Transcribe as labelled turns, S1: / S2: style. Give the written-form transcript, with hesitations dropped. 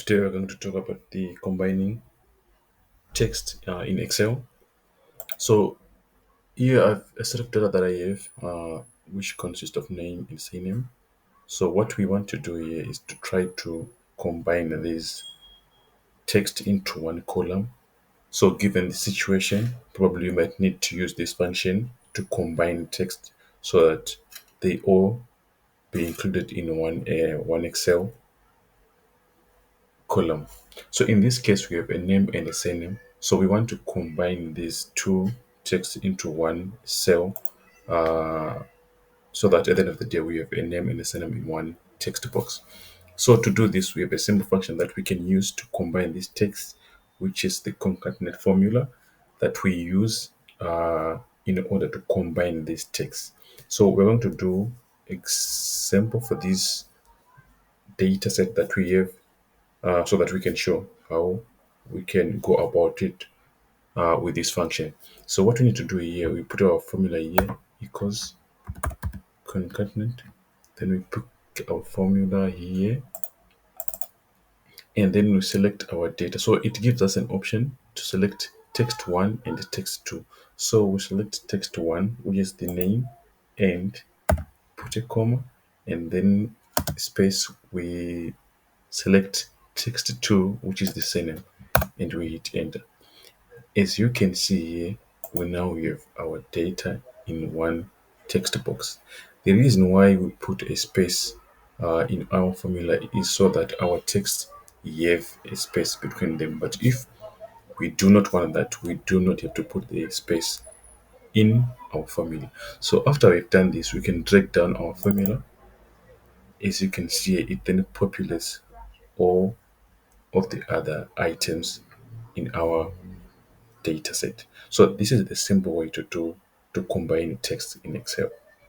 S1: Today we're going to talk about the combining text in Excel. So here I've a set of data that I have, which consists of name and surname. So what we want to do here is to try to combine these text into one column. So given the situation, probably you might need to use this function to combine text so that they all be included in one Excel column. So in this case, we have a name and a surname. So we want to combine these two texts into one cell so that at the end of the day, we have a name and a surname in one text box. So to do this, we have a simple function that we can use to combine these texts, which is the concatenate formula that we use in order to combine these texts. So we're going to do example for this data set that we have so that we can show how we can go about it with this function. So what we need to do here, we put our formula here equals concatenate, then we put our formula here, and then we select our data. So it gives us an option to select text 1 and text 2. So we select text 1, which is the name, and put a comma, and then space, we select text 2, which is the surname, and we hit enter. As you can see here, we now have our data in one text box. The reason why we put a space in our formula is so that our text have a space between them. But if we do not want that, we do not have to put the space in our formula. So after we've done this, we can drag down our formula. As you can see, it then populates all of the other items in our data set. So this is the simple way to combine text in Excel.